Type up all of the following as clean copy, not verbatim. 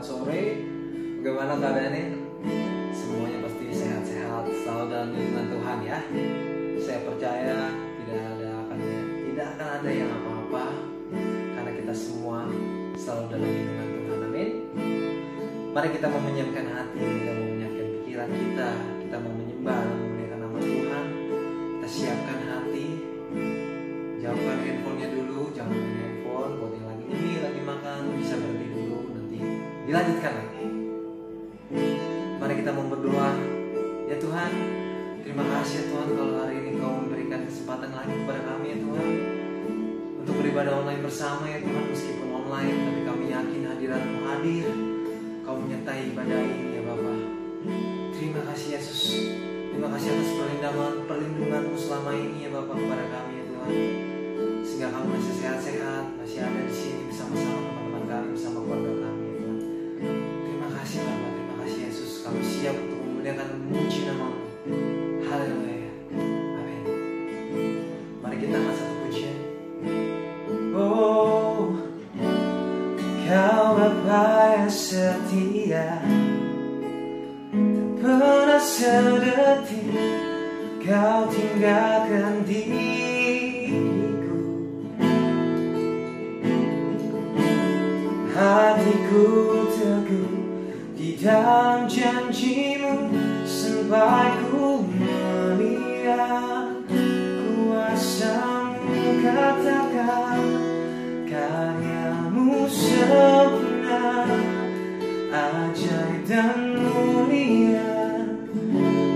selamat sore. Bagaimana keadaannya? Semuanya pasti sehat-sehat, selalu dalam lindungan Tuhan ya. Saya percaya tidak akan ada yang apa-apa, karena kita semua selalu dalam lindungan Tuhan. Amin. Mari kita mau menyiapkan hati, kita mau menyiapkan pikiran kita mau menyembah dan memuliakan nama Tuhan. Kita siapkan hati, jauhkan handphonenya dulu, jangan main handphone. Buat yang lagi makan bisa berhenti dulu, nanti dilanjutkan lagi. Mari kita mau berdoa. Ya Tuhan, terima kasih ya Tuhan kalau hari ini Kau memberikan kesempatan lagi kepada kami ya Tuhan, untuk beribadah online bersama ya Tuhan. Meskipun online, tapi kami yakin hadirat-Mu hadir. Kau menyertai ibadah ini ya Bapa. Terima kasih Yesus. Terima kasih atas perlindungan-Mu selama ini ya Bapa kepada kami ya Tuhan, sehingga kami masih sehat-sehat, masih ada di sini bersama-sama teman-teman kami, bersama keluarga kami ya Tuhan. Terima kasih Bapa, terima kasih Yesus. Kami siap untuk memuliakan dan memuji nama-Mu. Haleluya. Amin. Mari kita angkat satu pujian. Oh, Kau Bapa yang setia, tak pernah sedetik Kau tinggalkan diriku. Hatiku teguh di dalam janji-Mu, sampai ku melihat kuasa-Mu. Katakan karya-Mu sempurna, ajaib dan mulia.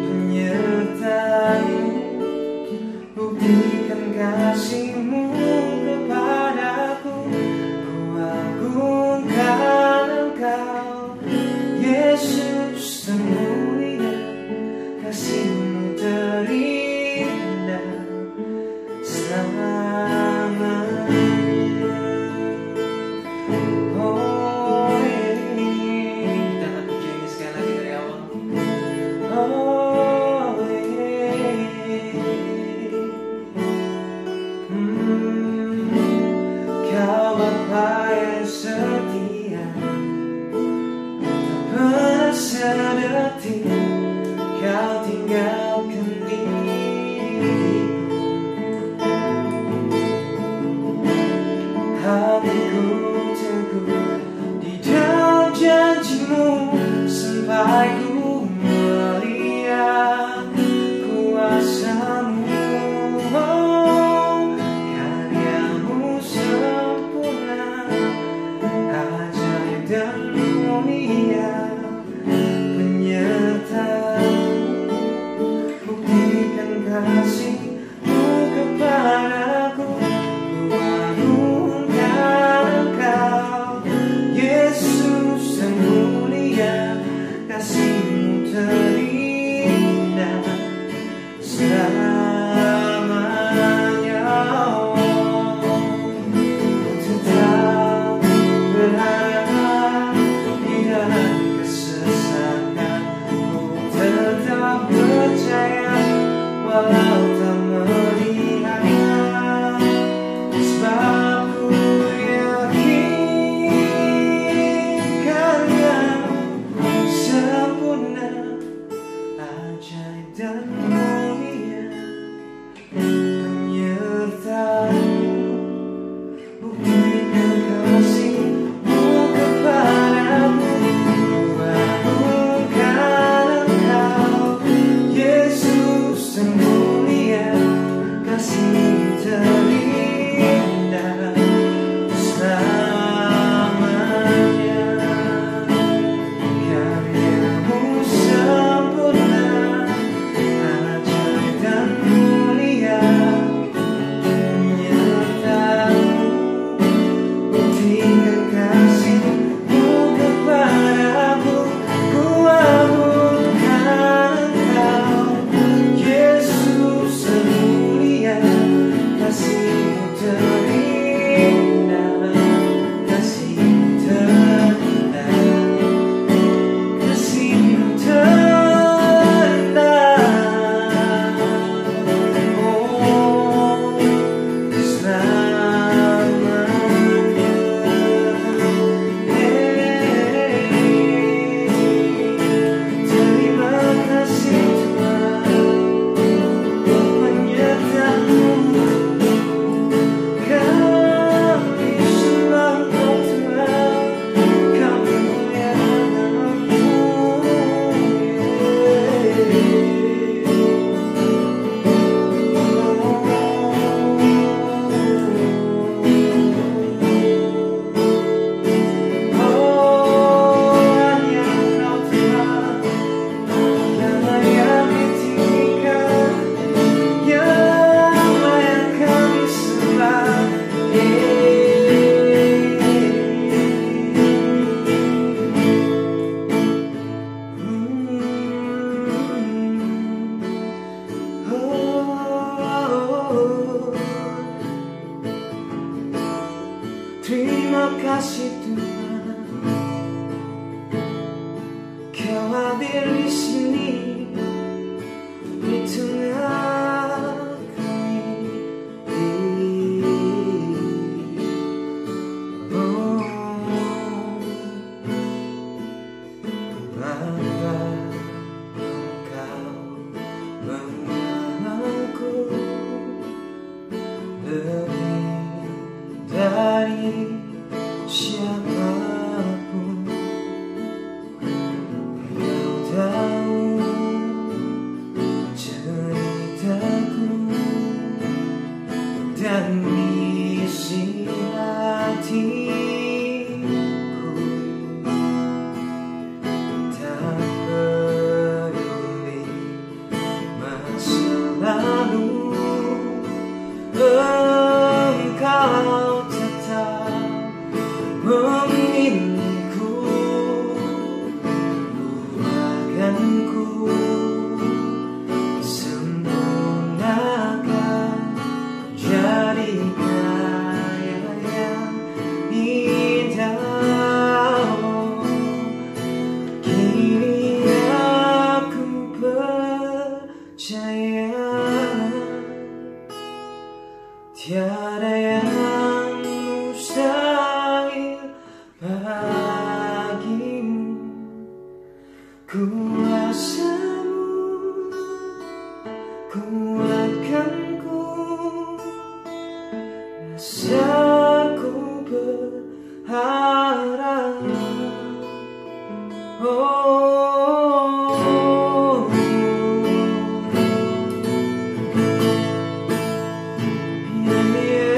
Penyertaan-Mu, buktikan kasih-Mu kepadaku. Ku agungkan Engkau, Yesus termulia. Kasih-Mu terindah selamanya. Oh, kita akan puji ini sekali lagi dari awal. Oh, Kau Bapa yang setia, tak pernah sedetik Kau tinggalkan diriku. Hatiku teguh di dalam janji-Mu, sampai ku melihat kuasa-Mu. Oh, karya-Mu sempurna, ajaib dan mulia. Penyertaan-Mu, buktikan kasih-Mu kepadaku. Ku agungkan Engkau, Yesus yang mulia. Kasih-Mu terindah selamanya. Ku tetap berharap di dalam kesesakan. Ku tetap percaya walau tak melihat, sebab ku yakin karya-Mu sempurna, ajaib dan mulia. Penyertaan-Mu, buktikan kasih-Mu kepadaku. Ku agungkan Engkau, Yesus yang mulia. Kasih-Mu terindah selamanya. Karya-Mu sempurna, kasih Tuhan, Kau hadir di sini di tengah kami. Oh, Bapa, Engkau mengenalku lebih dari siapapun. Kau tahu ceritaku dan isi hatiku. Tak peduli masa lalu, Engkau tetap memilihku. Buahkan ku sempurnakan jadi karya yang indah. Kini aku percaya tiada yang mustahil bagimu. Kuasamu kuatkanku, rasaku berharap. Oh, yeah.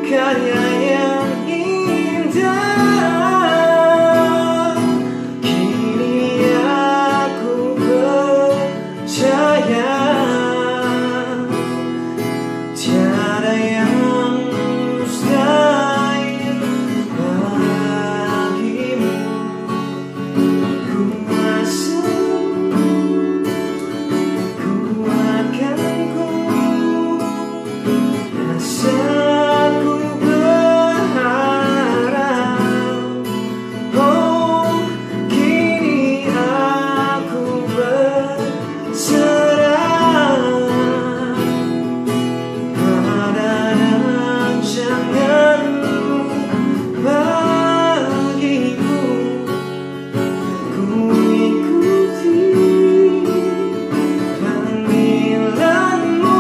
Karya yang indah. Kini aku percaya tiada yang mustahil bagimu. Kuasamu kuatkanku, rasaku berharap. Oh, kini aku berserah pada rancanganmu bagiku. Ku ikuti panggilanmu,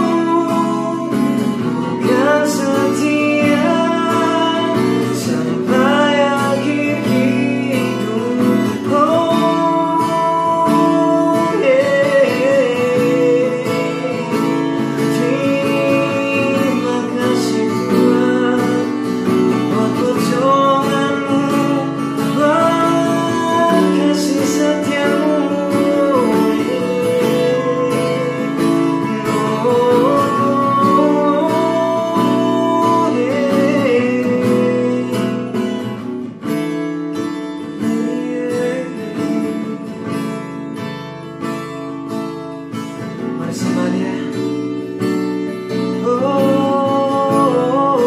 bukan setia sampai akhir hidup. Oh, yeah. Terima kasih Tuhan buat pertolonganmu, buat kasih setiamu. Oh, mari sembah Dia. Oh,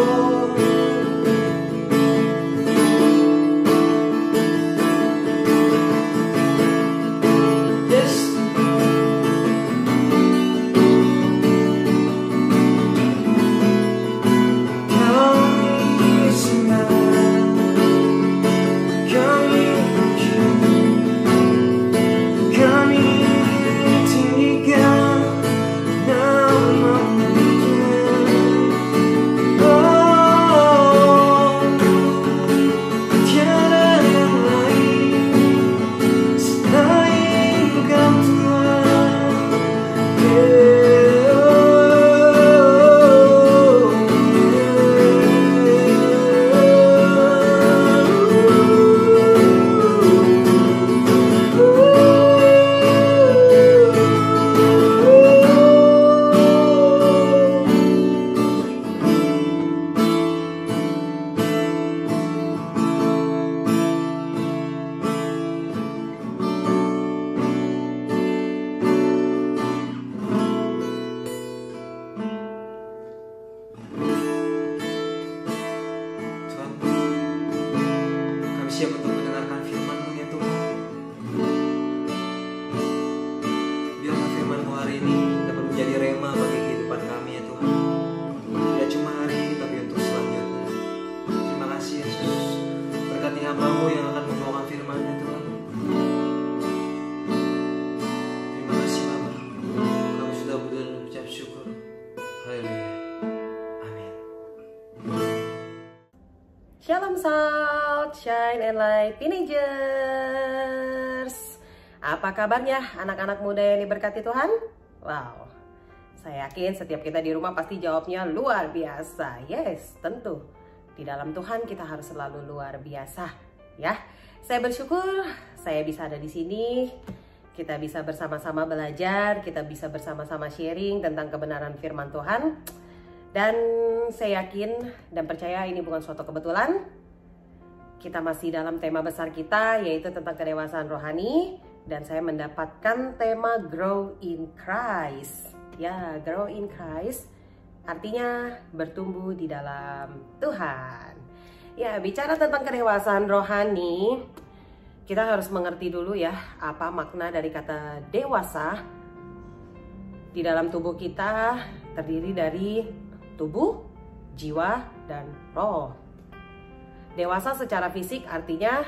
Salam Salt, Shine and Light Teenagers. Apa kabarnya anak-anak muda yang diberkati Tuhan? Wow, saya yakin setiap kita di rumah pasti jawabnya luar biasa. Yes, tentu. Di dalam Tuhan kita harus selalu luar biasa, ya. Saya bersyukur saya bisa ada di sini. Kita bisa bersama-sama belajar, kita bisa bersama-sama sharing tentang kebenaran firman Tuhan. Dan saya yakin dan percaya ini bukan suatu kebetulan. Kita masih dalam tema besar kita, yaitu tentang kedewasaan rohani. Dan saya mendapatkan tema Grow in Christ. Ya, Grow in Christ artinya bertumbuh di dalam Tuhan. Ya, bicara tentang kedewasaan rohani, kita harus mengerti dulu ya, apa makna dari kata dewasa. Di dalam tubuh kita terdiri dari tubuh, jiwa, dan roh. Dewasa secara fisik artinya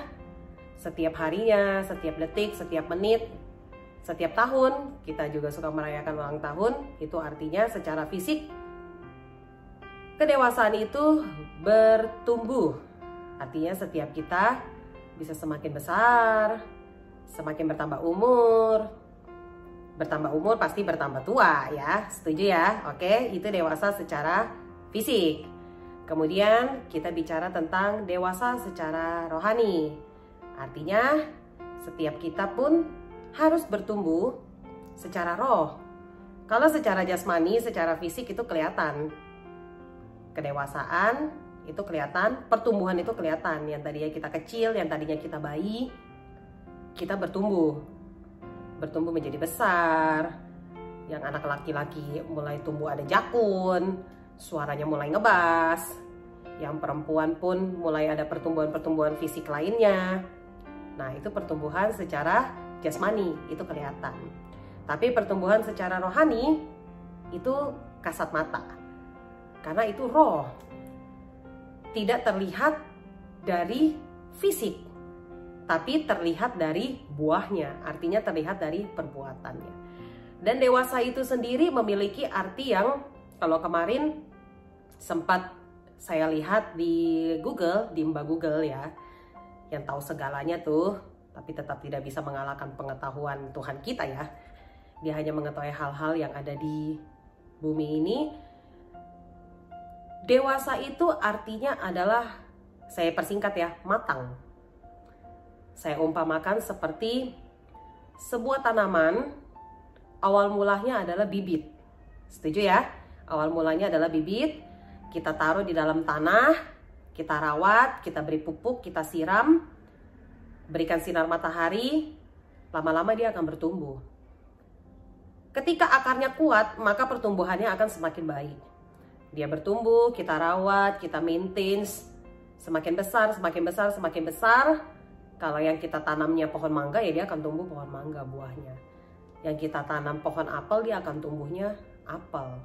setiap harinya, setiap detik, setiap menit, setiap tahun. Kita juga suka merayakan ulang tahun. Itu artinya secara fisik kedewasaan itu bertumbuh. Artinya setiap kita bisa semakin besar, semakin bertambah umur. Bertambah umur pasti bertambah tua ya, setuju ya? Oke, itu dewasa secara fisik. Kemudian kita bicara tentang dewasa secara rohani. Artinya setiap kita pun harus bertumbuh secara roh. Kalau secara jasmani, secara fisik itu kelihatan. Kedewasaan itu kelihatan, pertumbuhan itu kelihatan. Yang tadinya kita kecil, yang tadinya kita bayi, kita bertumbuh menjadi besar. Yang anak laki-laki mulai tumbuh ada jakun, suaranya mulai ngebas. Yang perempuan pun mulai ada pertumbuhan-pertumbuhan fisik lainnya. Nah, itu pertumbuhan secara jasmani, itu kelihatan. Tapi pertumbuhan secara rohani itu kasat mata. Karena itu roh. Tidak terlihat dari fisik, tapi terlihat dari buahnya, artinya terlihat dari perbuatannya. Dan dewasa itu sendiri memiliki arti yang kalau kemarin sempat saya lihat di Google, di Mbak Google ya, yang tahu segalanya tuh, tapi tetap tidak bisa mengalahkan pengetahuan Tuhan kita ya. Dia hanya mengetahui hal-hal yang ada di bumi ini. Dewasa itu artinya adalah, saya persingkat ya, matang. Saya umpamakan seperti sebuah tanaman, awal mulanya adalah bibit. Setuju ya? Awal mulanya adalah bibit, kita taruh di dalam tanah, kita rawat, kita beri pupuk, kita siram, berikan sinar matahari, lama-lama dia akan bertumbuh. Ketika akarnya kuat, maka pertumbuhannya akan semakin baik. Dia bertumbuh, kita rawat, kita maintain, semakin besar, semakin besar, semakin besar. Kalau yang kita tanamnya pohon mangga, ya dia akan tumbuh pohon mangga buahnya. Yang kita tanam pohon apel, dia akan tumbuhnya apel.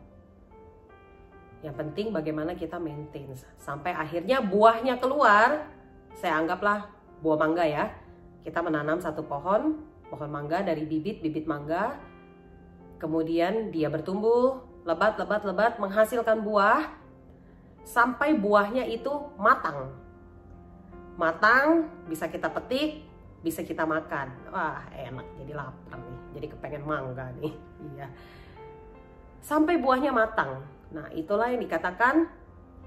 Yang penting bagaimana kita maintain sampai akhirnya buahnya keluar. Saya anggaplah buah mangga ya. Kita menanam satu pohon mangga dari bibit mangga. Kemudian dia bertumbuh, lebat, menghasilkan buah sampai buahnya itu matang. Matang, bisa kita petik, bisa kita makan. Wah, enak, jadi lapar nih, jadi kepengen mangga nih. Iya. Sampai buahnya matang. Nah, itulah yang dikatakan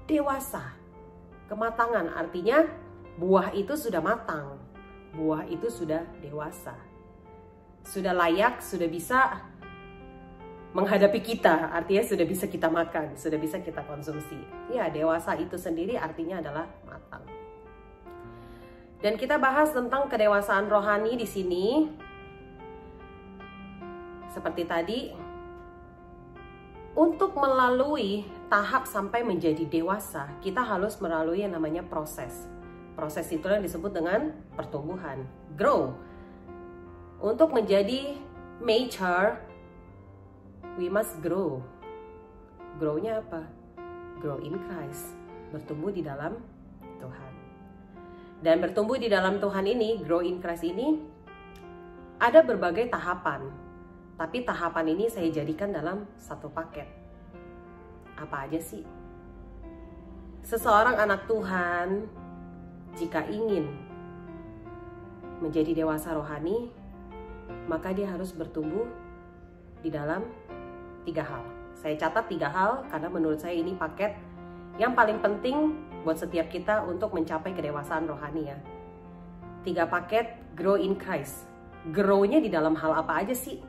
dewasa. Kematangan artinya buah itu sudah matang. Buah itu sudah dewasa. Sudah layak, sudah bisa menghadapi kita, artinya sudah bisa kita makan, sudah bisa kita konsumsi. Ya, dewasa itu sendiri artinya adalah matang. Dan kita bahas tentang kedewasaan rohani di sini. Seperti tadi, untuk melalui tahap sampai menjadi dewasa, kita harus melalui yang namanya proses. Proses itu yang disebut dengan pertumbuhan, grow. Untuk menjadi mature, we must grow. Grow-nya apa? Grow in Christ. Bertumbuh di dalam Tuhan. Dan bertumbuh di dalam Tuhan ini, grow in Christ ini, ada berbagai tahapan. Tapi tahapan ini saya jadikan dalam satu paket. Apa aja sih? Seseorang anak Tuhan jika ingin menjadi dewasa rohani, maka dia harus bertumbuh di dalam 3 hal. Saya catat 3 hal karena menurut saya ini paket yang paling penting buat setiap kita untuk mencapai kedewasaan rohani ya. 3 paket grow in Christ. Grow-nya di dalam hal apa aja sih?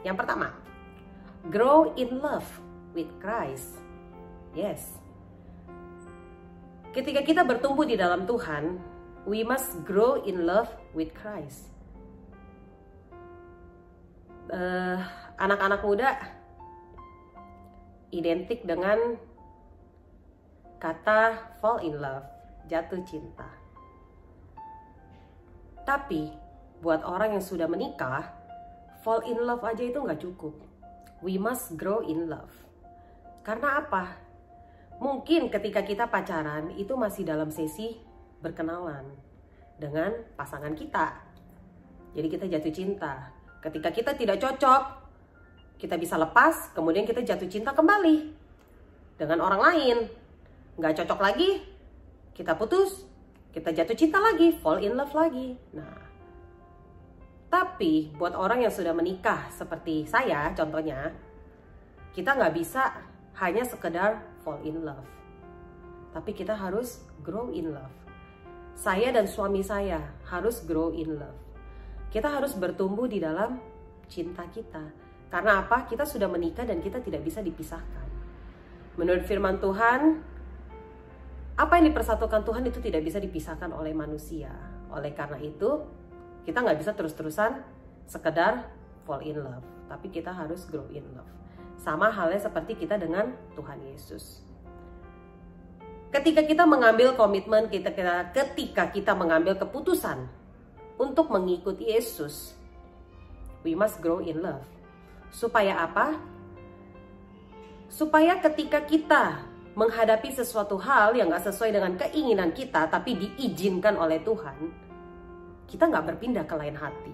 Yang pertama, grow in love with Christ. Yes. Ketika kita bertumbuh di dalam Tuhan, we must grow in love with Christ. Anak-anak muda identik dengan kata fall in love, jatuh cinta. Tapi buat orang yang sudah menikah, fall in love aja itu nggak cukup. We must grow in love. Karena apa? Mungkin ketika kita pacaran itu masih dalam sesi berkenalan dengan pasangan kita. Jadi kita jatuh cinta. Ketika kita tidak cocok, kita bisa lepas, kemudian kita jatuh cinta kembali dengan orang lain. Nggak cocok lagi, kita putus, kita jatuh cinta lagi, fall in love lagi. Nah, tapi buat orang yang sudah menikah seperti saya contohnya, kita nggak bisa hanya sekedar fall in love, tapi kita harus grow in love. Saya dan suami saya harus grow in love. Kita harus bertumbuh di dalam cinta kita. Karena apa? Kita sudah menikah dan kita tidak bisa dipisahkan. Menurut firman Tuhan, apa yang dipersatukan Tuhan itu tidak bisa dipisahkan oleh manusia. Oleh karena itu, kita nggak bisa terus-terusan sekedar fall in love, tapi kita harus grow in love. Sama halnya seperti kita dengan Tuhan Yesus. Ketika kita mengambil komitmen, ketika kita mengambil keputusan untuk mengikuti Yesus, we must grow in love. Supaya apa? Supaya ketika kita menghadapi sesuatu hal yang gak sesuai dengan keinginan kita, tapi diizinkan oleh Tuhan, kita gak berpindah ke lain hati.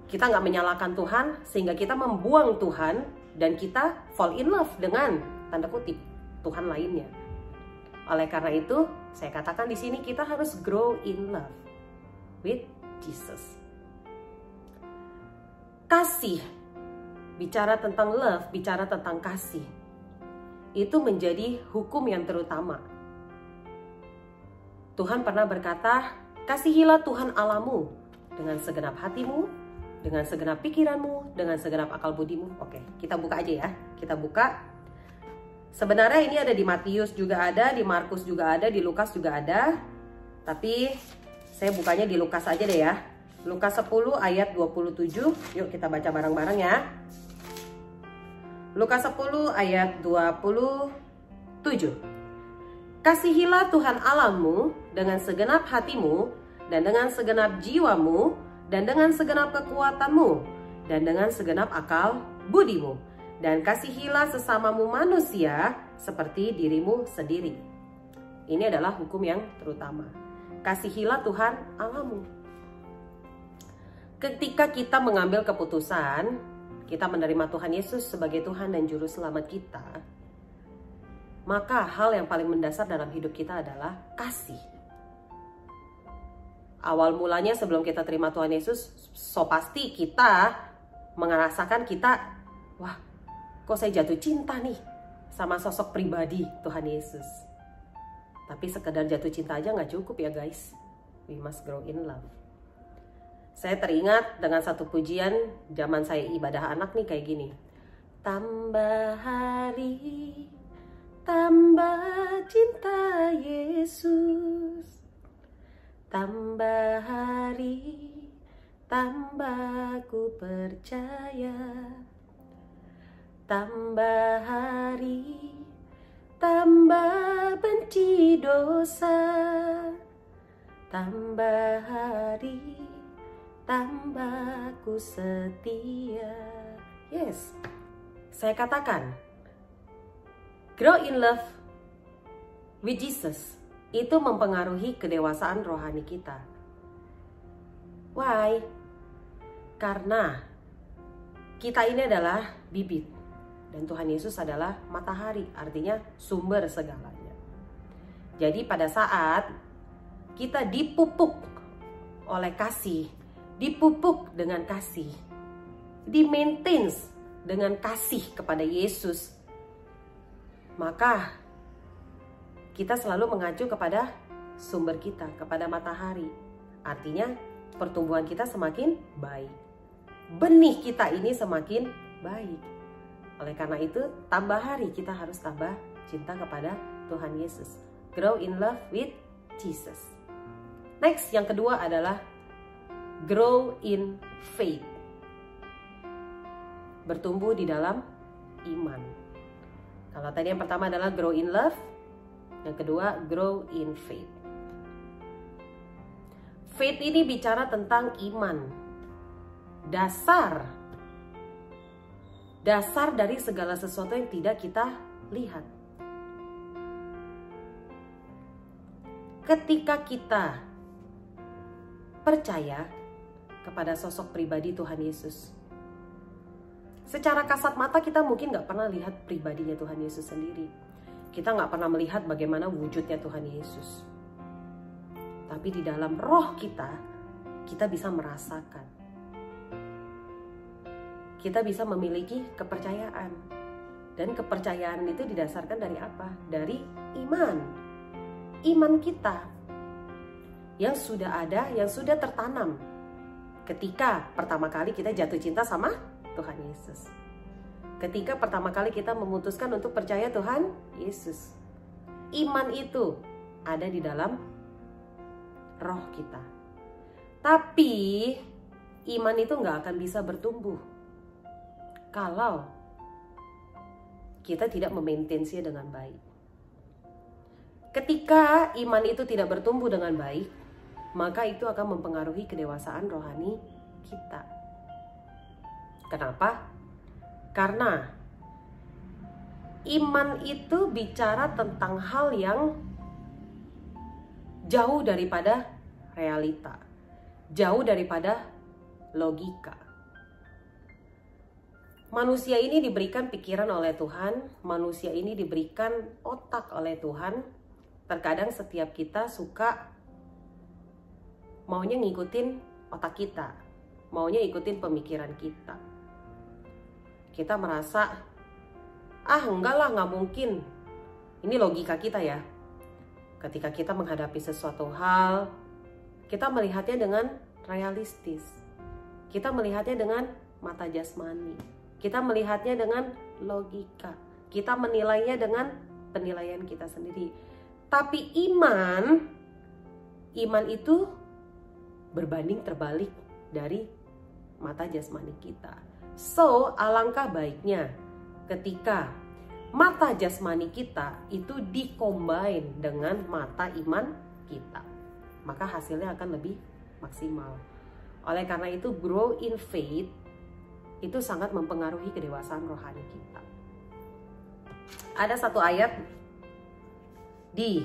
Kita gak menyalahkan Tuhan, sehingga kita membuang Tuhan, dan kita fall in love dengan, tanda kutip, Tuhan lainnya. Oleh karena itu, saya katakan di sini kita harus grow in love with Jesus. Kasih, bicara tentang love, bicara tentang kasih, itu menjadi hukum yang terutama. Tuhan pernah berkata, kasihilah Tuhan Allahmu dengan segenap hatimu, dengan segenap pikiranmu, dengan segenap akal budimu. Oke, kita buka aja ya. Kita buka. Sebenarnya ini ada di Matius juga ada, di Markus juga ada, di Lukas juga ada. Tapi saya bukanya di Lukas aja deh ya. Lukas 10 ayat 27. Yuk kita baca bareng-bareng ya. Lukas 10 ayat 27. Kasihilah Tuhan Allahmu dengan segenap hatimu, dan dengan segenap jiwamu, dan dengan segenap kekuatanmu, dan dengan segenap akal budimu. Dan kasihilah sesamamu manusia seperti dirimu sendiri. Ini adalah hukum yang terutama. Kasihilah Tuhan Allahmu. Ketika kita mengambil keputusan, kita menerima Tuhan Yesus sebagai Tuhan dan Juru Selamat kita, maka hal yang paling mendasar dalam hidup kita adalah kasih. Awal mulanya sebelum kita terima Tuhan Yesus, so pasti kita merasakan kita, wah, kok saya jatuh cinta nih sama sosok pribadi Tuhan Yesus. Tapi sekedar jatuh cinta aja nggak cukup ya guys. We must grow in love. Saya teringat dengan satu pujian zaman saya ibadah anak nih kayak gini. Tambah hari, tambah cinta Yesus. Tambah hari, tambah ku percaya. Tambah hari, tambah benci dosa. Tambah hari, tambah ku setia. Yes, saya katakan, grow in love with Jesus itu mempengaruhi kedewasaan rohani kita. Why? Karena kita ini adalah bibit dan Tuhan Yesus adalah matahari, artinya sumber segalanya. Jadi pada saat kita dipupuk oleh kasih, dipupuk dengan kasih, di-maintain dengan kasih kepada Yesus, maka kita selalu mengacu kepada sumber kita, kepada matahari. Artinya pertumbuhan kita semakin baik, benih kita ini semakin baik. Oleh karena itu, tambah hari kita harus tambah cinta kepada Tuhan Yesus. Grow in love with Jesus. Next, yang kedua adalah grow in faith. Bertumbuh di dalam iman. Kalau tadi yang pertama adalah grow in love, yang kedua grow in faith. Faith ini bicara tentang iman. Dasar dari segala sesuatu yang tidak kita lihat. Ketika kita percaya kepada sosok pribadi Tuhan Yesus, secara kasat mata kita mungkin nggak pernah lihat pribadinya Tuhan Yesus sendiri. Kita nggak pernah melihat bagaimana wujudnya Tuhan Yesus. Tapi di dalam roh kita bisa merasakan. Kita bisa memiliki kepercayaan. Dan kepercayaan itu didasarkan dari apa? Dari iman. Iman kita yang sudah ada, yang sudah tertanam ketika pertama kali kita jatuh cinta sama Tuhan Yesus. Ketika pertama kali kita memutuskan untuk percaya Tuhan Yesus. Iman itu ada di dalam roh kita. Tapi iman itu nggak akan bisa bertumbuh kalau kita tidak memaintensinya dengan baik. Ketika iman itu tidak bertumbuh dengan baik, maka itu akan mempengaruhi kedewasaan rohani kita. Kenapa? Karena iman itu bicara tentang hal yang jauh daripada realita, jauh daripada logika. Manusia ini diberikan pikiran oleh Tuhan, manusia ini diberikan otak oleh Tuhan. Terkadang setiap kita suka maunya ngikutin otak kita, maunya ikutin pemikiran kita. Kita merasa, enggak lah, nggak mungkin. Ini logika kita ya. Ketika kita menghadapi sesuatu hal, kita melihatnya dengan realistis. Kita melihatnya dengan mata jasmani. Kita melihatnya dengan logika. Kita menilainya dengan penilaian kita sendiri. Tapi iman itu berbanding terbalik dari mata jasmani kita. So, alangkah baiknya ketika mata jasmani kita itu dikombin dengan mata iman kita, maka hasilnya akan lebih maksimal. Oleh karena itu, grow in faith itu sangat mempengaruhi kedewasaan rohani kita. Ada satu ayat di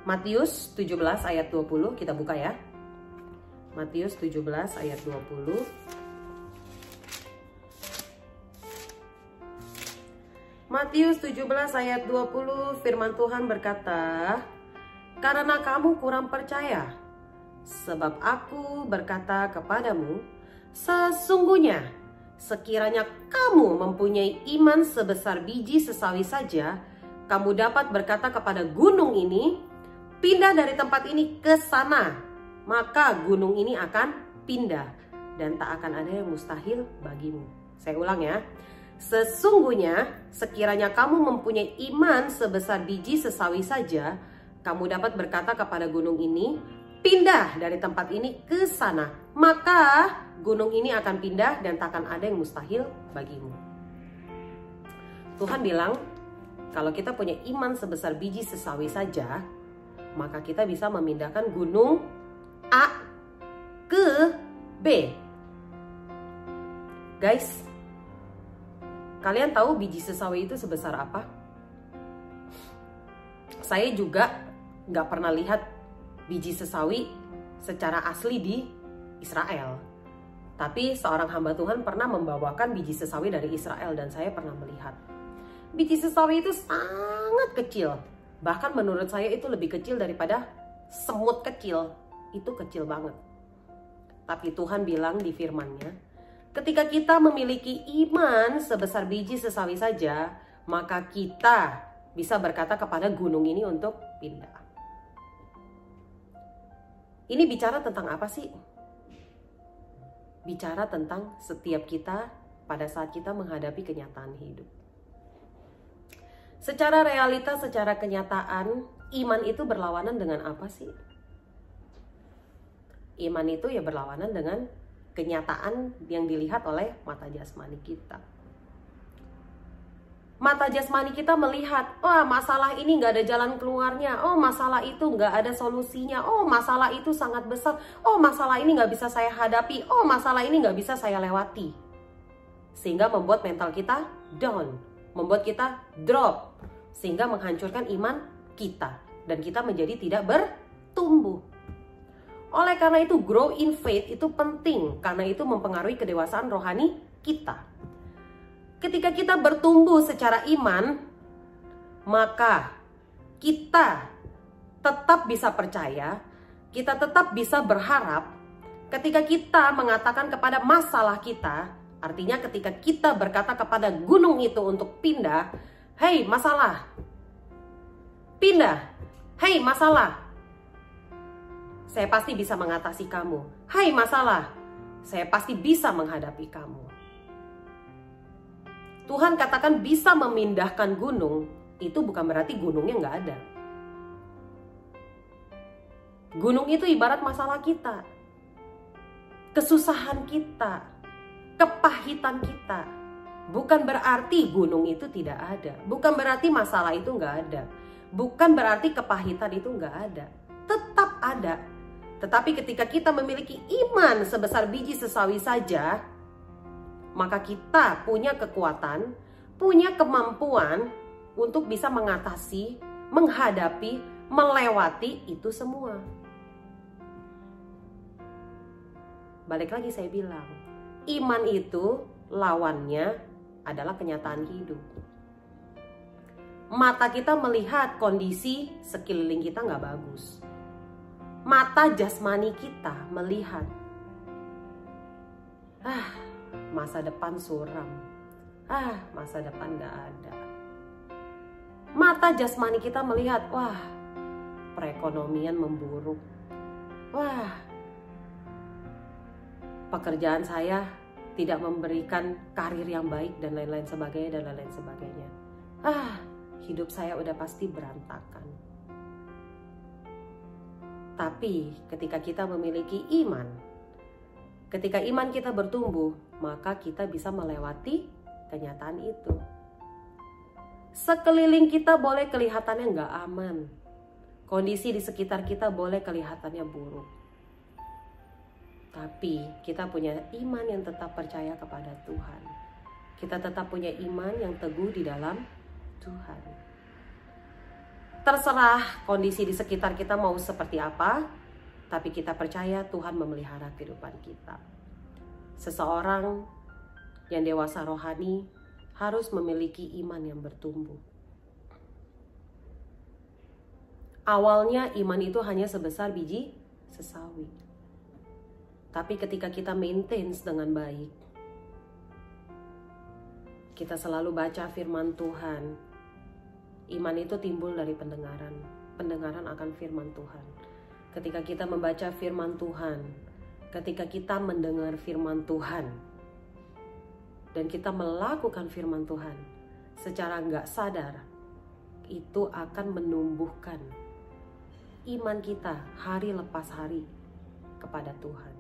Matius 17 ayat 20, kita buka ya. Matius 17 ayat 20. Matius 17 ayat 20, firman Tuhan berkata, "Karena kamu kurang percaya, sebab aku berkata kepadamu, sesungguhnya sekiranya kamu mempunyai iman sebesar biji sesawi saja, kamu dapat berkata kepada gunung ini, pindah dari tempat ini ke sana, maka gunung ini akan pindah dan tak akan ada yang mustahil bagimu." Saya ulang ya. Sesungguhnya sekiranya kamu mempunyai iman sebesar biji sesawi saja, kamu dapat berkata kepada gunung ini, pindah dari tempat ini ke sana, maka gunung ini akan pindah dan tak akan ada yang mustahil bagimu. Tuhan bilang, kalau kita punya iman sebesar biji sesawi saja, maka kita bisa memindahkan gunung A ke B. Guys, kalian tahu biji sesawi itu sebesar apa? Saya juga nggak pernah lihat biji sesawi secara asli di Israel. Tapi seorang hamba Tuhan pernah membawakan biji sesawi dari Israel dan saya pernah melihat. Biji sesawi itu sangat kecil. Bahkan menurut saya itu lebih kecil daripada semut kecil, itu kecil banget. Tapi Tuhan bilang di firman-Nya, ketika kita memiliki iman sebesar biji sesawi saja, maka kita bisa berkata kepada gunung ini untuk pindah. Ini bicara tentang apa sih? Bicara tentang setiap kita pada saat kita menghadapi kenyataan hidup. Secara realita, secara kenyataan, iman itu berlawanan dengan apa sih? Iman itu ya berlawanan dengan kenyataan yang dilihat oleh mata jasmani kita. Mata jasmani kita melihat, wah masalah ini nggak ada jalan keluarnya, oh masalah itu nggak ada solusinya, oh masalah itu sangat besar, oh masalah ini nggak bisa saya hadapi, oh masalah ini nggak bisa saya lewati. Sehingga membuat mental kita down, membuat kita drop, sehingga menghancurkan iman kita, dan kita menjadi tidak bertumbuh. Oleh karena itu, grow in faith itu penting, karena itu mempengaruhi kedewasaan rohani kita. Ketika kita bertumbuh secara iman, maka kita tetap bisa percaya, kita tetap bisa berharap. Ketika kita mengatakan kepada masalah kita, artinya ketika kita berkata kepada gunung itu untuk pindah, hei masalah, pindah, hei masalah, saya pasti bisa mengatasi kamu. Hai masalah, saya pasti bisa menghadapi kamu. Tuhan katakan bisa memindahkan gunung, itu bukan berarti gunungnya nggak ada. Gunung itu ibarat masalah kita, kesusahan kita, kepahitan kita. Bukan berarti gunung itu tidak ada, bukan berarti masalah itu nggak ada, bukan berarti kepahitan itu nggak ada, tetap ada. Tetapi ketika kita memiliki iman sebesar biji sesawi saja, maka kita punya kekuatan, punya kemampuan untuk bisa mengatasi, menghadapi, melewati itu semua. Balik lagi saya bilang, iman itu lawannya adalah kenyataan hidup. Mata kita melihat kondisi sekeliling kita nggak bagus. Mata jasmani kita melihat, masa depan suram, masa depan gak ada. Mata jasmani kita melihat, wah perekonomian memburuk, wah pekerjaan saya tidak memberikan karir yang baik dan lain-lain sebagainya dan lain-lain sebagainya. Hidup saya udah pasti berantakan. Tapi ketika kita memiliki iman, ketika iman kita bertumbuh, maka kita bisa melewati kenyataan itu. Sekeliling kita boleh kelihatannya nggak aman. Kondisi di sekitar kita boleh kelihatannya buruk. Tapi kita punya iman yang tetap percaya kepada Tuhan. Kita tetap punya iman yang teguh di dalam Tuhan. Terserah kondisi di sekitar kita mau seperti apa, tapi kita percaya Tuhan memelihara kehidupan kita. Seseorang yang dewasa rohani harus memiliki iman yang bertumbuh. Awalnya iman itu hanya sebesar biji sesawi. Tapi ketika kita maintain dengan baik, kita selalu baca firman Tuhan, iman itu timbul dari pendengaran. Pendengaran akan firman Tuhan. Ketika kita membaca firman Tuhan, ketika kita mendengar firman Tuhan, dan kita melakukan firman Tuhan secara nggak sadar, itu akan menumbuhkan iman kita hari lepas hari kepada Tuhan.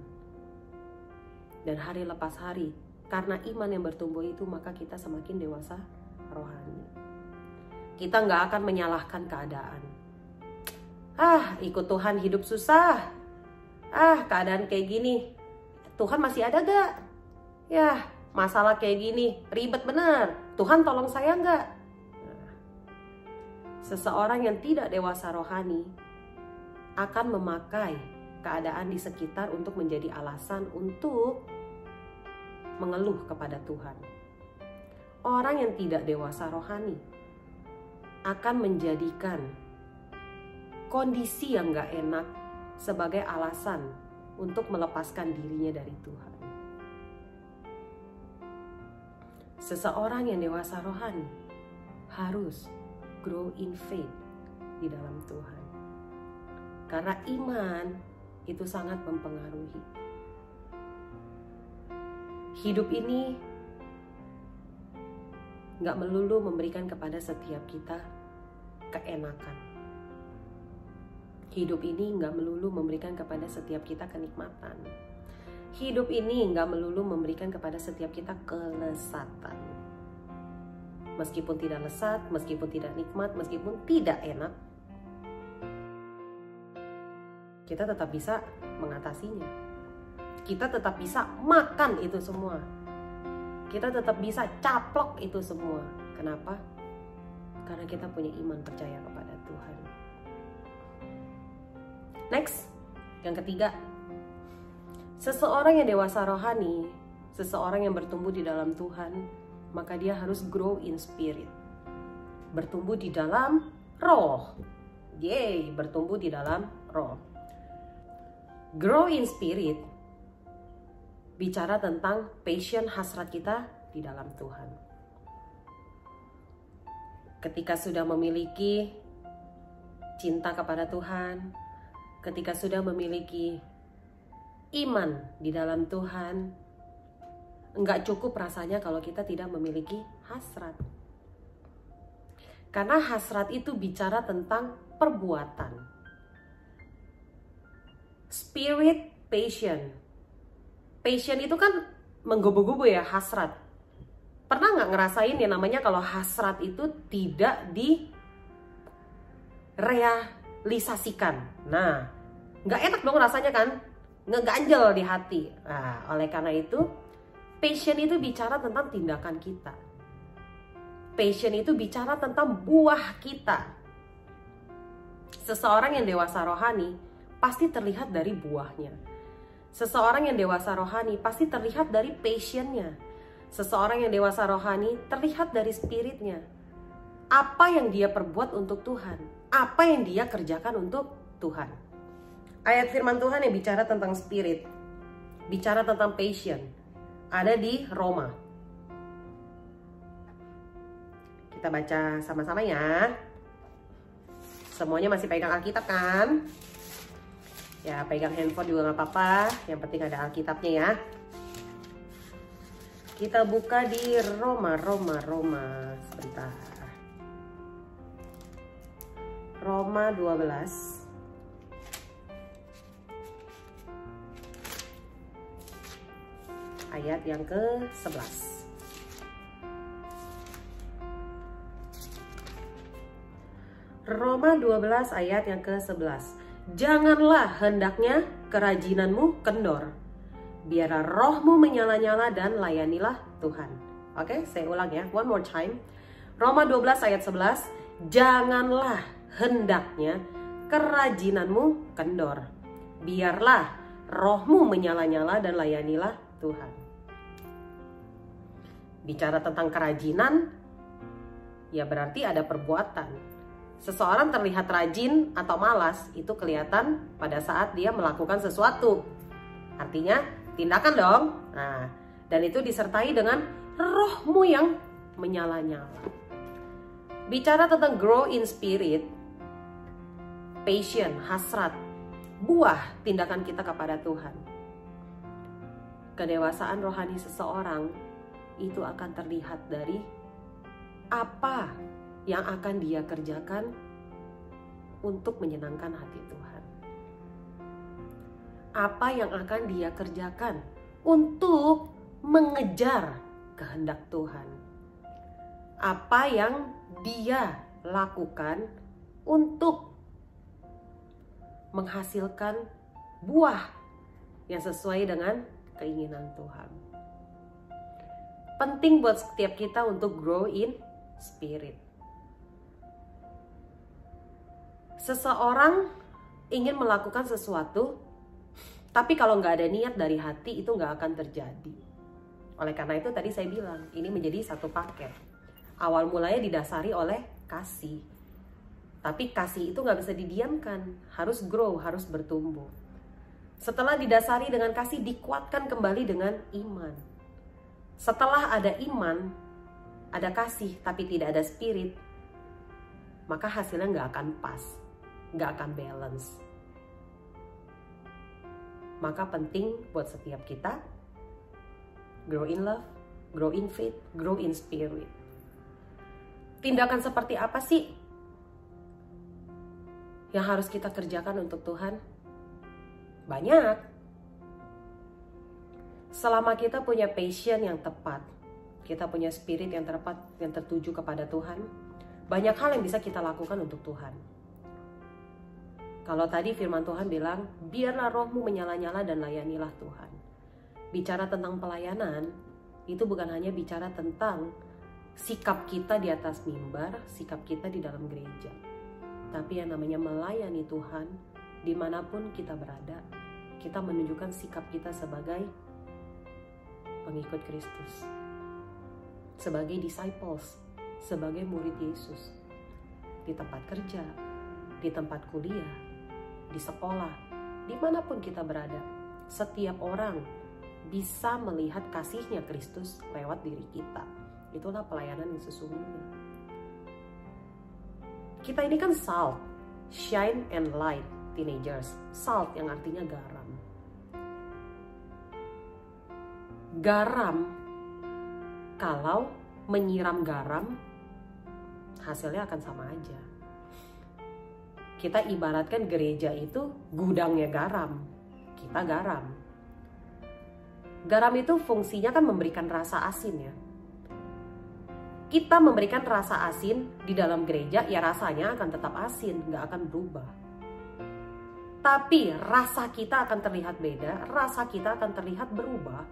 Dan hari lepas hari, karena iman yang bertumbuh itu, maka kita semakin dewasa rohani. Kita nggak akan menyalahkan keadaan. Ikut Tuhan hidup susah. Keadaan kayak gini, Tuhan masih ada gak? Ya, masalah kayak gini, ribet bener. Tuhan tolong saya gak? Seseorang yang tidak dewasa rohani akan memakai keadaan di sekitar untuk menjadi alasan untuk mengeluh kepada Tuhan. Orang yang tidak dewasa rohani akan menjadikan kondisi yang gak enak sebagai alasan untuk melepaskan dirinya dari Tuhan. Seseorang yang dewasa rohani harus grow in faith di dalam Tuhan. Karena iman itu sangat mempengaruhi. Hidup ini gak melulu memberikan kepada setiap kita keenakan. Hidup ini gak melulu memberikan kepada setiap kita kenikmatan. Hidup ini gak melulu memberikan kepada setiap kita kelesatan. Meskipun tidak lesat, meskipun tidak nikmat, meskipun tidak enak, kita tetap bisa mengatasinya. Kita tetap bisa makan itu semua. Kita tetap bisa caplok itu semua. Kenapa? Karena kita punya iman percaya kepada Tuhan. Next, yang ketiga. Seseorang yang dewasa rohani, seseorang yang bertumbuh di dalam Tuhan, maka dia harus grow in spirit. Bertumbuh di dalam roh. Yeay, bertumbuh di dalam roh. Grow in spirit bicara tentang passion, hasrat kita di dalam Tuhan. Ketika sudah memiliki cinta kepada Tuhan, ketika sudah memiliki iman di dalam Tuhan, enggak cukup rasanya kalau kita tidak memiliki hasrat. Karena hasrat itu bicara tentang perbuatan. Spirit, passion. Passion itu kan menggebu-gebu ya, hasrat. Pernah nggak ngerasain yang namanya kalau hasrat itu tidak direalisasikan? Nah, nggak enak dong rasanya kan? Ngeganjel di hati. Nah, oleh karena itu, passion itu bicara tentang tindakan kita. Passion itu bicara tentang buah kita. Seseorang yang dewasa rohani pasti terlihat dari buahnya. Seseorang yang dewasa rohani pasti terlihat dari passionnya. Seseorang yang dewasa rohani terlihat dari spiritnya. Apa yang dia perbuat untuk Tuhan, apa yang dia kerjakan untuk Tuhan. Ayat firman Tuhan yang bicara tentang spirit, bicara tentang passion, ada di Roma. Kita baca sama-sama ya. Semuanya masih pegang Alkitab kan? Ya, pegang handphone juga nggak apa-apa. Yang penting ada Alkitabnya ya. Kita buka di Roma. Sebentar. Roma 12. Ayat yang ke-11. Roma 12 ayat yang ke-11. Janganlah hendaknya kerajinanmu kendor. Biarlah rohmu menyala-nyala dan layanilah Tuhan. Oke, saya ulang ya. One more time. Roma 12 ayat 11. Janganlah hendaknya kerajinanmu kendor. Biarlah rohmu menyala-nyala dan layanilah Tuhan. Bicara tentang kerajinan, ya berarti ada perbuatan. Seseorang terlihat rajin atau malas itu kelihatan pada saat dia melakukan sesuatu. Artinya tindakan dong. Nah, dan itu disertai dengan rohmu yang menyala-nyala. Bicara tentang grow in spirit, passion, hasrat, buah tindakan kita kepada Tuhan. Kedewasaan rohani seseorang itu akan terlihat dari apa yang akan dia kerjakan untuk menyenangkan hati Tuhan. Apa yang akan dia kerjakan untuk mengejar kehendak Tuhan. Apa yang dia lakukan untuk menghasilkan buah yang sesuai dengan keinginan Tuhan. Penting buat setiap kita untuk grow in spirit. Seseorang ingin melakukan sesuatu, tapi kalau nggak ada niat dari hati itu nggak akan terjadi. Oleh karena itu tadi saya bilang, ini menjadi satu paket. Awal mulanya didasari oleh kasih. Tapi kasih itu nggak bisa didiamkan, harus grow, harus bertumbuh. Setelah didasari dengan kasih, dikuatkan kembali dengan iman. Setelah ada iman, ada kasih, tapi tidak ada spirit, maka hasilnya nggak akan pas, nggak akan balance. Maka penting buat setiap kita, grow in love, grow in faith, grow in spirit. Tindakan seperti apa sih yang harus kita kerjakan untuk Tuhan? Banyak. Selama kita punya passion yang tepat, kita punya spirit yang tepat, yang tertuju kepada Tuhan, banyak hal yang bisa kita lakukan untuk Tuhan. Kalau tadi firman Tuhan bilang, biarlah rohmu menyala-nyala dan layanilah Tuhan. Bicara tentang pelayanan, itu bukan hanya bicara tentang sikap kita di atas mimbar, sikap kita di dalam gereja. Tapi yang namanya melayani Tuhan, dimanapun kita berada, kita menunjukkan sikap kita sebagai pengikut Kristus, sebagai disciples, sebagai murid Yesus. Di tempat kerja, di tempat kuliah, di sekolah, dimanapun kita berada, setiap orang bisa melihat kasihnya Kristus lewat diri kita. Itulah pelayanan yang sesungguhnya. Kita ini kan salt, shine and light, teenagers. Salt yang artinya garam. Garam, kalau menyiram garam, hasilnya akan sama aja. Kita ibaratkan gereja itu gudangnya garam. Kita garam. Garam itu fungsinya kan memberikan rasa asin ya. Kita memberikan rasa asin di dalam gereja, ya rasanya akan tetap asin, nggak akan berubah. Tapi rasa kita akan terlihat beda, rasa kita akan terlihat berubah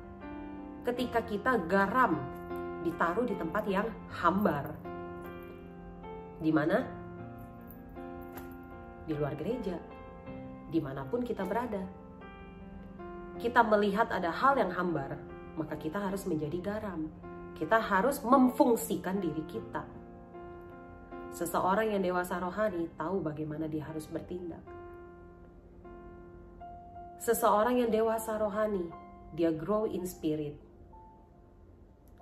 ketika kita garam ditaruh di tempat yang hambar. Di mana? Di luar gereja, dimanapun kita berada. Kita melihat ada hal yang hambar, maka kita harus menjadi garam. Kita harus memfungsikan diri kita. Seseorang yang dewasa rohani tahu bagaimana dia harus bertindak. Seseorang yang dewasa rohani, dia grow in spirit.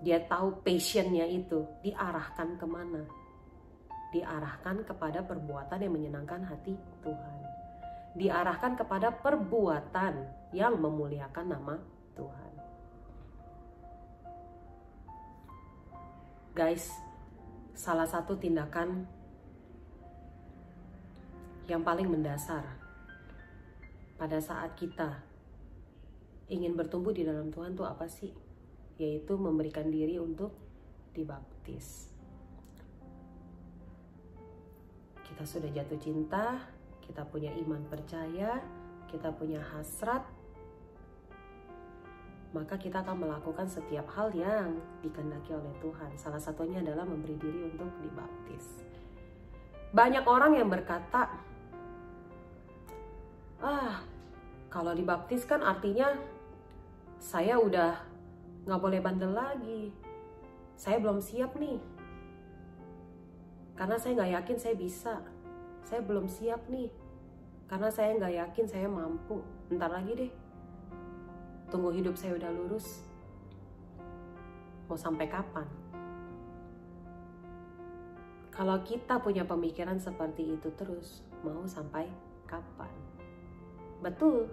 Dia tahu passionnya itu diarahkan kemana. Diarahkan kepada perbuatan yang menyenangkan hati Tuhan. Diarahkan kepada perbuatan yang memuliakan nama Tuhan. Guys, salah satu tindakan yang paling mendasar pada saat kita ingin bertumbuh di dalam Tuhan itu apa sih? Yaitu memberikan diri untuk dibaptis. Kita sudah jatuh cinta, kita punya iman percaya, kita punya hasrat, maka kita akan melakukan setiap hal yang dikehendaki oleh Tuhan. Salah satunya adalah memberi diri untuk dibaptis. Banyak orang yang berkata, kalau dibaptis kan artinya saya udah gak boleh bandel lagi. Saya belum siap nih. Karena saya gak yakin saya bisa. Saya belum siap nih. Karena saya gak yakin saya mampu. Ntar lagi deh. Tunggu hidup saya udah lurus. Mau sampai kapan? Kalau kita punya pemikiran seperti itu terus, mau sampai kapan? Betul.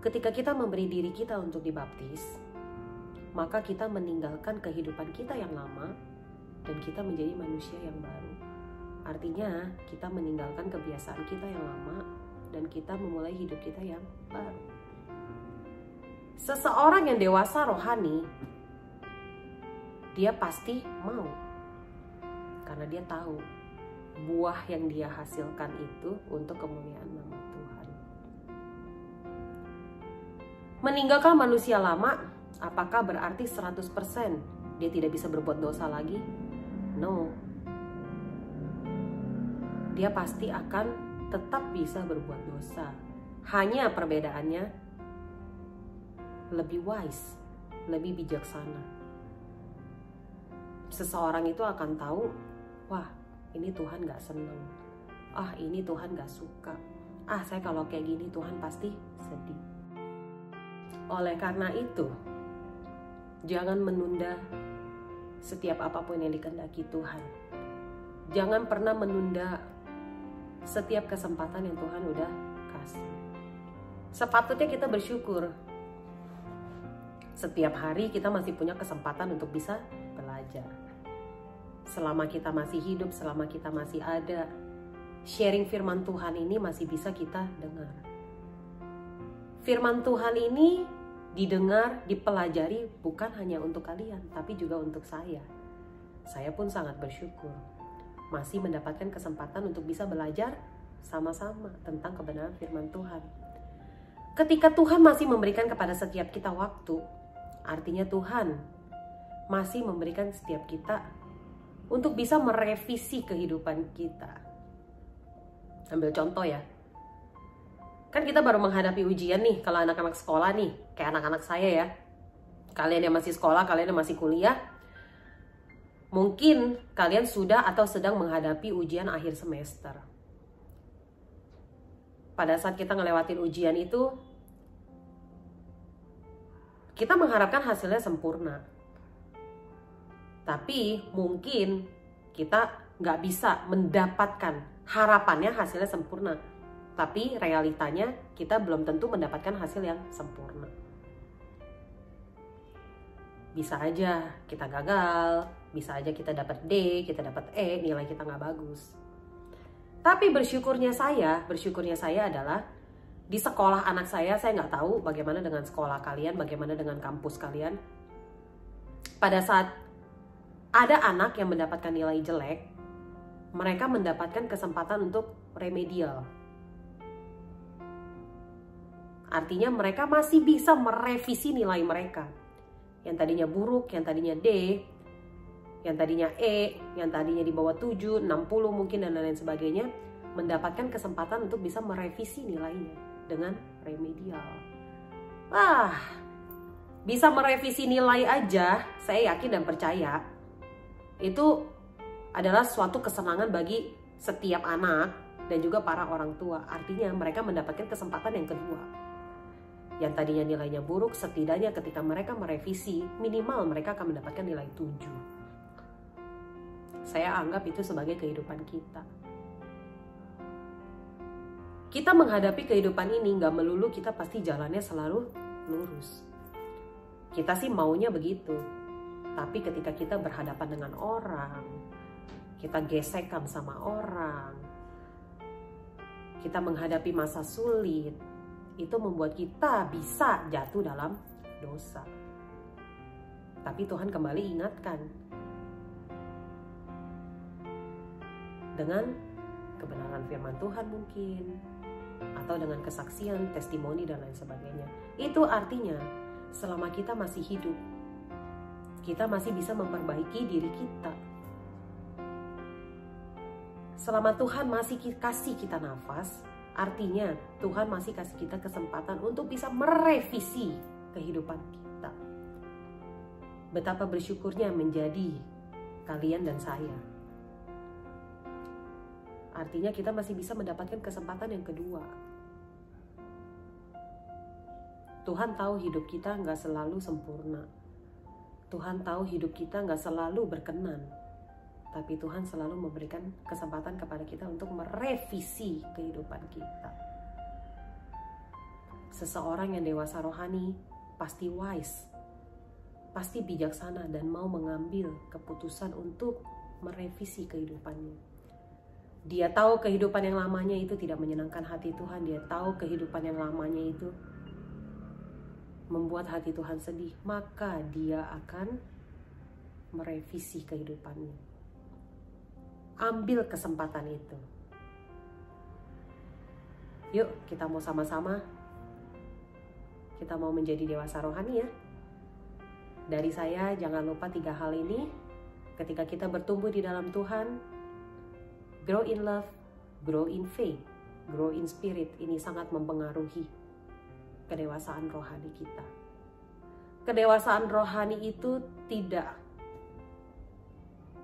Ketika kita memberi diri kita untuk dibaptis, maka kita meninggalkan kehidupan kita yang lama dan kita menjadi manusia yang baru. Artinya kita meninggalkan kebiasaan kita yang lama dan kita memulai hidup kita yang baru. Seseorang yang dewasa rohani, dia pasti mau. Karena dia tahu buah yang dia hasilkan itu untuk kemuliaan nama Tuhan. Meninggalkan manusia lama, apakah berarti 100% dia tidak bisa berbuat dosa lagi? No. Dia pasti akan tetap bisa berbuat dosa. Hanya perbedaannya lebih wise, lebih bijaksana. Seseorang itu akan tahu, wah, ini Tuhan gak seneng. Ini Tuhan gak suka. Saya kalau kayak gini Tuhan pasti sedih. Oleh karena itu, jangan menunda setiap apapun yang dikehendaki Tuhan. Jangan pernah menunda setiap kesempatan yang Tuhan udah kasih. Sepatutnya kita bersyukur. Setiap hari kita masih punya kesempatan untuk bisa belajar. Selama kita masih hidup, selama kita masih ada, sharing firman Tuhan ini masih bisa kita dengar. Firman Tuhan ini didengar, dipelajari bukan hanya untuk kalian, tapi juga untuk saya. Saya pun sangat bersyukur masih mendapatkan kesempatan untuk bisa belajar sama-sama tentang kebenaran firman Tuhan. Ketika Tuhan masih memberikan kepada setiap kita waktu, artinya Tuhan masih memberikan setiap kita untuk bisa merevisi kehidupan kita. Ambil contoh ya. Kan kita baru menghadapi ujian nih, kalau anak-anak sekolah nih, kayak anak-anak saya ya. Kalian yang masih sekolah, kalian yang masih kuliah, mungkin kalian sudah atau sedang menghadapi ujian akhir semester. Pada saat kita ngelewatin ujian itu, kita mengharapkan hasilnya sempurna. Tapi mungkin kita nggak bisa mendapatkan harapannya hasilnya sempurna. Tapi realitanya kita belum tentu mendapatkan hasil yang sempurna. Bisa aja kita gagal, bisa aja kita dapat D, kita dapat E, nilai kita nggak bagus. Tapi bersyukurnya saya adalah di sekolah anak saya nggak tahu bagaimana dengan sekolah kalian, bagaimana dengan kampus kalian. Pada saat ada anak yang mendapatkan nilai jelek, mereka mendapatkan kesempatan untuk remedial. Artinya mereka masih bisa merevisi nilai mereka. Yang tadinya buruk, yang tadinya D, yang tadinya E, yang tadinya di bawah 7, 60 mungkin dan lain sebagainya, mendapatkan kesempatan untuk bisa merevisi nilainya dengan remedial. Bisa merevisi nilai aja, saya yakin dan percaya itu adalah suatu kesenangan bagi setiap anak dan juga para orang tua. Artinya mereka mendapatkan kesempatan yang kedua. Yang tadinya nilainya buruk, setidaknya ketika mereka merevisi, minimal mereka akan mendapatkan nilai 7. Saya anggap itu sebagai kehidupan kita. Kita menghadapi kehidupan ini gak melulu kita pasti jalannya selalu lurus. Kita sih maunya begitu. Tapi ketika kita berhadapan dengan orang, kita gesekan sama orang, kita menghadapi masa sulit, itu membuat kita bisa jatuh dalam dosa. Tapi Tuhan kembali ingatkan dengan kebenaran firman Tuhan mungkin, atau dengan kesaksian, testimoni dan lain sebagainya. Itu artinya selama kita masih hidup, kita masih bisa memperbaiki diri kita. Selama Tuhan masih kasih kita nafas, artinya Tuhan masih kasih kita kesempatan untuk bisa merevisi kehidupan kita. Betapa bersyukurnya menjadi kalian dan saya. Artinya kita masih bisa mendapatkan kesempatan yang kedua. Tuhan tahu hidup kita nggak selalu sempurna. Tuhan tahu hidup kita nggak selalu berkenan. Tapi Tuhan selalu memberikan kesempatan kepada kita untuk merevisi kehidupan kita. Seseorang yang dewasa rohani pasti wise, pasti bijaksana dan mau mengambil keputusan untuk merevisi kehidupannya. Dia tahu kehidupan yang lamanya itu tidak menyenangkan hati Tuhan. Dia tahu kehidupan yang lamanya itu membuat hati Tuhan sedih. Maka dia akan merevisi kehidupannya. Ambil kesempatan itu. Yuk kita mau sama-sama. Kita mau menjadi dewasa rohani ya. Dari saya jangan lupa 3 hal ini. Ketika kita bertumbuh di dalam Tuhan, grow in love, grow in faith, grow in spirit. Ini sangat mempengaruhi kedewasaan rohani kita. Kedewasaan rohani itu tidak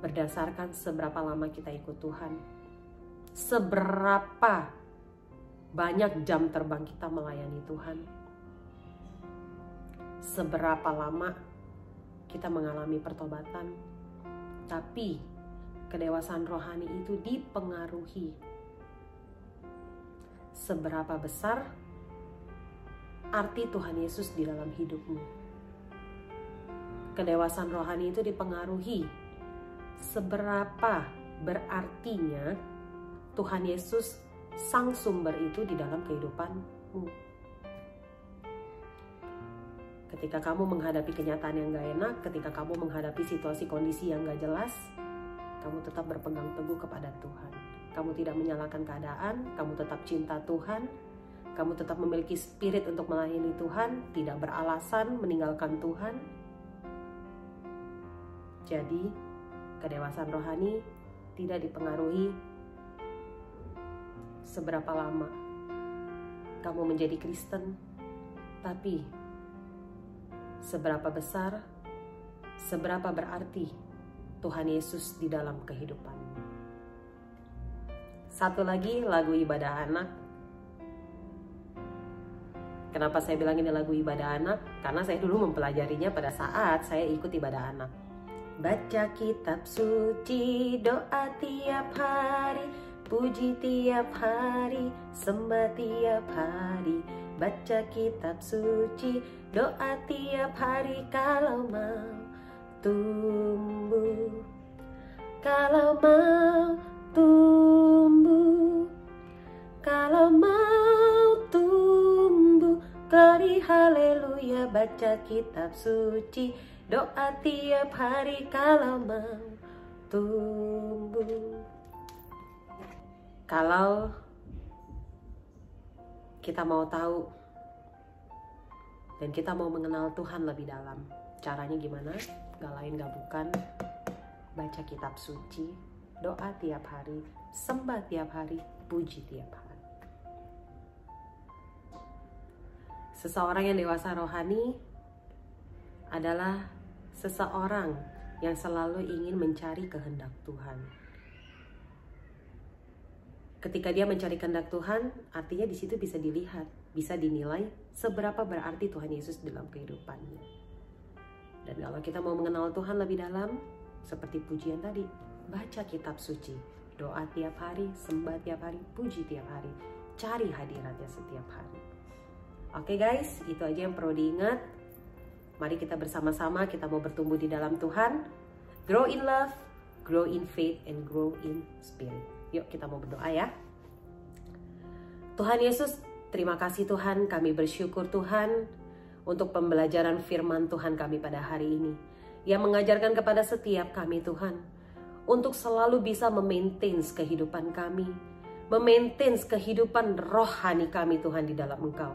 berdasarkan seberapa lama kita ikut Tuhan. Seberapa banyak jam terbang kita melayani Tuhan. Seberapa lama kita mengalami pertobatan. Tapi kedewasaan rohani itu dipengaruhi seberapa besar arti Tuhan Yesus di dalam hidupmu. Kedewasaan rohani itu dipengaruhi seberapa berartinya Tuhan Yesus sang sumber itu di dalam kehidupanmu. Ketika kamu menghadapi kenyataan yang gak enak, ketika kamu menghadapi situasi kondisi yang gak jelas, kamu tetap berpegang teguh kepada Tuhan. Kamu tidak menyalahkan keadaan, kamu tetap cinta Tuhan, kamu tetap memiliki spirit untuk melayani Tuhan, tidak beralasan meninggalkan Tuhan. Jadi, kedewasaan rohani tidak dipengaruhi seberapa lama kamu menjadi Kristen, tapi seberapa besar, seberapa berarti Tuhan Yesus di dalam kehidupanmu. Satu lagi, lagu ibadah anak. Kenapa saya bilang ini lagu ibadah anak? Karena saya dulu mempelajarinya pada saat saya ikut ibadah anak. Baca kitab suci, doa tiap hari, puji tiap hari, sembah tiap hari. Baca kitab suci, doa tiap hari, kalau mau tumbuh, kalau mau tumbuh, kalau mau tumbuh. Glory haleluya, baca kitab suci, doa tiap hari, kalau mau tumbuh. Kalau kita mau tahu dan kita mau mengenal Tuhan lebih dalam, caranya gimana? Gak lain gak bukan baca kitab suci, doa tiap hari, sembah tiap hari, puji tiap hari. Seseorang yang dewasa rohani adalah seseorang yang selalu ingin mencari kehendak Tuhan. Ketika dia mencari kehendak Tuhan, artinya di situ bisa dilihat, bisa dinilai seberapa berarti Tuhan Yesus dalam kehidupannya. Dan kalau kita mau mengenal Tuhan lebih dalam, seperti pujian tadi, baca kitab suci, doa tiap hari, sembah tiap hari, puji tiap hari, cari hadiratnya setiap hari. Oke guys, itu aja yang perlu diingat. Mari kita bersama-sama, kita mau bertumbuh di dalam Tuhan. Grow in love, grow in faith, and grow in spirit. Yuk kita mau berdoa ya. Tuhan Yesus, terima kasih Tuhan, kami bersyukur Tuhan untuk pembelajaran firman Tuhan kami pada hari ini, yang mengajarkan kepada setiap kami Tuhan, untuk selalu bisa memaintain kehidupan kami, memaintain kehidupan rohani kami Tuhan di dalam Engkau.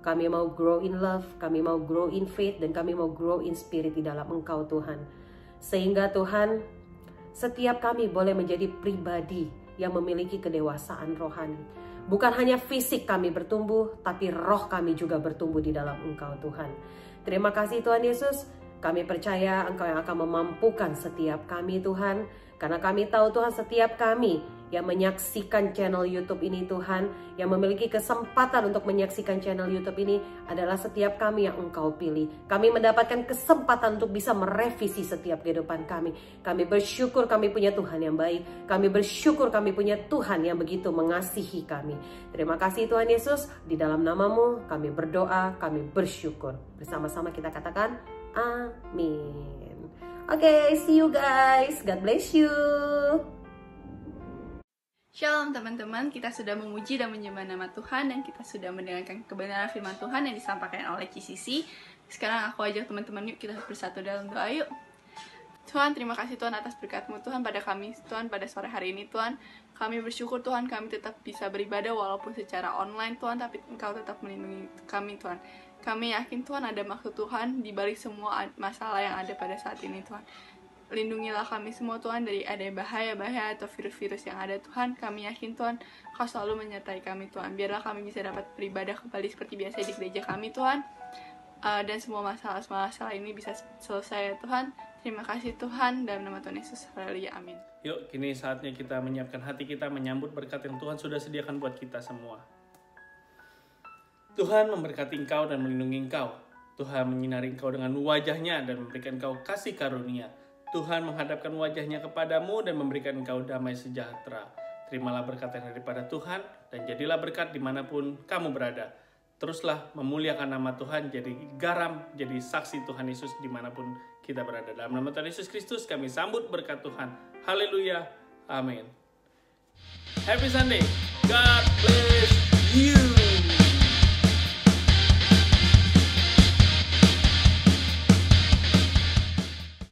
Kami mau grow in love, kami mau grow in faith, dan kami mau grow in spirit di dalam Engkau Tuhan. Sehingga Tuhan, setiap kami boleh menjadi pribadi yang memiliki kedewasaan rohani. Bukan hanya fisik kami bertumbuh, tapi roh kami juga bertumbuh di dalam Engkau Tuhan. Terima kasih Tuhan Yesus, kami percaya Engkau yang akan memampukan setiap kami Tuhan. Karena kami tahu Tuhan, setiap kami yang menyaksikan channel YouTube ini Tuhan, yang memiliki kesempatan untuk menyaksikan channel YouTube ini adalah setiap kami yang Engkau pilih. Kami mendapatkan kesempatan untuk bisa merevisi setiap kehidupan kami. Kami bersyukur kami punya Tuhan yang baik. Kami bersyukur kami punya Tuhan yang begitu mengasihi kami. Terima kasih Tuhan Yesus, di dalam nama-Mu kami berdoa, kami bersyukur. Bersama-sama kita katakan amin. Oke, see you guys. God bless you. Shalom teman-teman, kita sudah memuji dan menyembah nama Tuhan, dan kita sudah mendengarkan kebenaran firman Tuhan yang disampaikan oleh CCC. Sekarang aku ajak teman-teman, yuk kita bersatu dalam doa yuk. Tuhan, terima kasih Tuhan atas berkat-Mu Tuhan pada kami Tuhan pada sore hari ini Tuhan. Kami bersyukur Tuhan, kami tetap bisa beribadah walaupun secara online Tuhan, tapi Engkau tetap melindungi kami Tuhan. Kami yakin Tuhan ada maksud Tuhan di balik semua masalah yang ada pada saat ini Tuhan. Lindungilah kami semua Tuhan dari ada bahaya-bahaya atau virus-virus yang ada Tuhan. Kami yakin Tuhan Kau selalu menyertai kami Tuhan. Biarlah kami bisa dapat beribadah kembali seperti biasa di gereja kami Tuhan. Dan semua masalah-masalah ini bisa selesai ya Tuhan. Terima kasih Tuhan, dalam nama Tuhan Yesus, haleluya, amin. Yuk, kini saatnya kita menyiapkan hati kita menyambut berkat yang Tuhan sudah sediakan buat kita semua. Tuhan memberkati engkau dan melindungi engkau. Tuhan menyinari engkau dengan wajahnya dan memberikan engkau kasih karunia. Tuhan menghadapkan wajahnya kepadamu dan memberikan engkau damai sejahtera. Terimalah berkat yang daripada Tuhan dan jadilah berkat dimanapun kamu berada. Teruslah memuliakan nama Tuhan, jadi garam, jadi saksi Tuhan Yesus dimanapun kita berada. Dalam nama Tuhan Yesus Kristus kami sambut berkat Tuhan. Haleluya, amin. Happy Sunday, God bless.